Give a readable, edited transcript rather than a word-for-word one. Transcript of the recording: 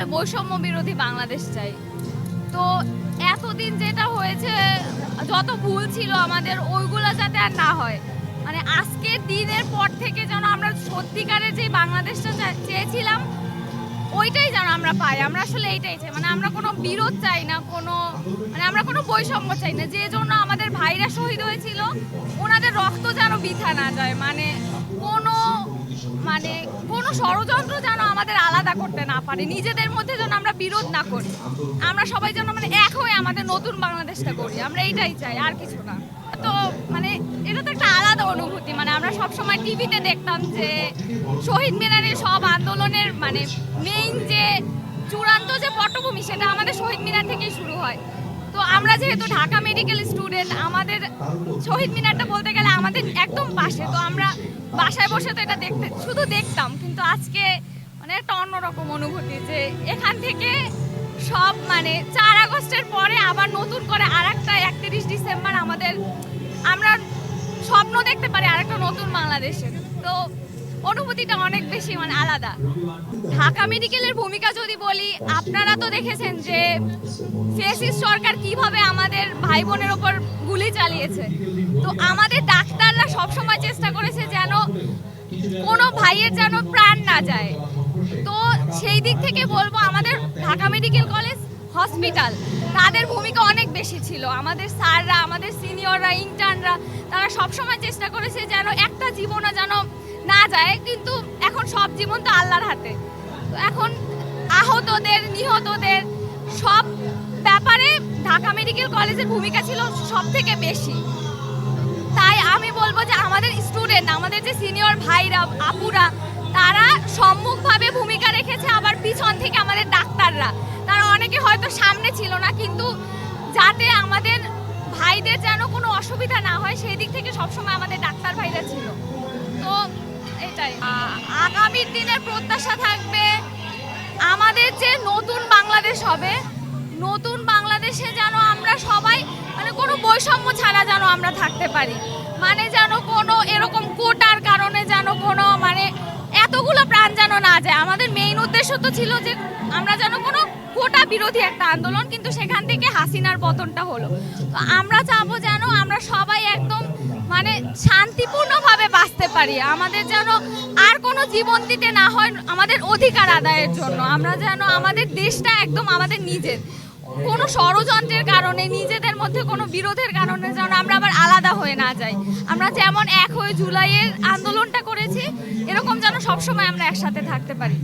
আসলে বৈষম্য বিরোধী বাংলাদেশ চাই। তো এতদিন যেটা হয়েছে, যত ভুল ছিল আমাদের, ওইগুলো যাতে আর না হয়। মানে আজকের দিনের পর থেকে যেন আমরা সত্যিকারের যে বাংলাদেশটা চেয়েছিলাম ওইটাই যেন আমরা পাই। আমরা আসলে এইটাই চাই, মানে আমরা কোনো বিরোধ চাই না, মানে আমরা কোনো বৈষম্য চাই না। যে জন্য আমাদের ভাইরা শহীদ হয়েছিল, ওনাদের রক্ত যেন বৃথা না যায়। কোনো ষড়যন্ত্র যেন আমাদের আলাদা করতে না পারে, নিজেদের মধ্যে যেন আমরা বিরোধ না করি। আমরা সবাই যেন এক হয়ে আমাদের নতুন বাংলাদেশটা করি, আমরা এইটাই চাই, আর কিছু না। তো এটা তো একটা আলাদা অনুভূতি। আমরা সবসময় টিভিতে দেখতাম যে শহীদ মিনারের সব আন্দোলনের মেইন যে চূড়ান্ত যে পটভূমি, সেটা আমাদের শহীদ মিনার থেকেই শুরু হয়। তো আমরা যেহেতু ঢাকা মেডিকেল স্টুডেন্ট, আমাদের শহীদ মিনারটা বলতে গেলে আমাদের একদম পাশে। তো আমরা বাসায় বসে তো এটা শুধু দেখতাম, কিন্তু আজকে একটা অন্যরকম অনুভূতি যে এখান থেকে সব 4 আগস্টের পরে আবার নতুন করে আরেকটা 31 ডিসেম্বর আমরা স্বপ্ন দেখতে পারি আরেকটা নতুন বাংলাদেশের। তো অনুভূতিটা অনেক বেশি আলাদা। ঢাকা মেডিকেলের ভূমিকা যদি বলি, আপনারা তো দেখেছেন যে ফ্যাসিস্ট সরকার কিভাবে আমাদের ভাই বোনের ওপর গুলি চালিয়েছে। তো আমাদের ডাক্তাররা সবসময় চেষ্টা করেছে যেন কোনো ভাইয়ের যেন প্রাণ না যায়। তো সেই দিক থেকে বলবো, আমাদের ঢাকা মেডিকেল কলেজ হসপিটাল, তাদের ভূমিকা অনেক বেশি ছিল। আমাদের স্যাররা, আমাদের সিনিয়ররা, ইন্টার্নরা, তারা সবসময় চেষ্টা করেছে যেন একটা জীবনও যেন না যায়। কিন্তু এখন সব জীবন তো আল্লাহর হাতে। তো এখন আহতদের, নিহতদের সব ব্যাপারে ঢাকা মেডিকেল কলেজের ভূমিকা ছিল সব থেকে বেশি। তাই আমি বলবো যে আমাদের স্টুডেন্ট, আমাদের যে সিনিয়র ভাইরা, আপুরা, তারা সম্মুখভাবে ভূমিকা রেখেছে। আবার পিছন থেকে আমাদের ডাক্তাররা, তারা অনেকে হয়তো সামনে ছিল না, কিন্তু যাতে আমাদের ভাইদের যেন কোনো অসুবিধা না হয় সেই দিক থেকে সবসময় আমাদের ডাক্তার ভাইরা ছিল। তো এটাই আগামী দিনের প্রত্যাশা থাকবে, আমাদের যে নতুন বাংলাদেশ হবে, নতুন বাংলাদেশে যেন আমরা সবাই কোনো বৈষম্য ছাড়া যেন আমরা থাকতে পারি। যেন কোনো এরকম কোটার কারণে যেন কোনো এতগুলো প্রাণ যেন না যায়। আমাদের মেইন উদ্দেশ্য তো ছিল যে আমরা যেন কোনো কোটা বিরোধী একটা আন্দোলন, কিন্তু সেখান থেকে হাসিনার পতনটা হলো। তো আমরা চাবো যেন আমরা সবাই একদম শান্তিপূর্ণভাবে বাঁচতে পারি। আমাদের যেন আর কোনো জীবন দিতে না হয় আমাদের অধিকার আদায়ের জন্য। আমরা যেন আমাদের দেশটা একদম আমাদের নিজের, কোনো ষড়যন্ত্রের কারণে, নিজেদের মধ্যে কোনো বিরোধের কারণে যেন আমরা আবার আলাদা হয়ে না যাই। আমরা যেমন এক হয়ে জুলাইয়ের আন্দোলনটা করেছি, এরকম যেন সবসময় আমরা একসাথে থাকতে পারি।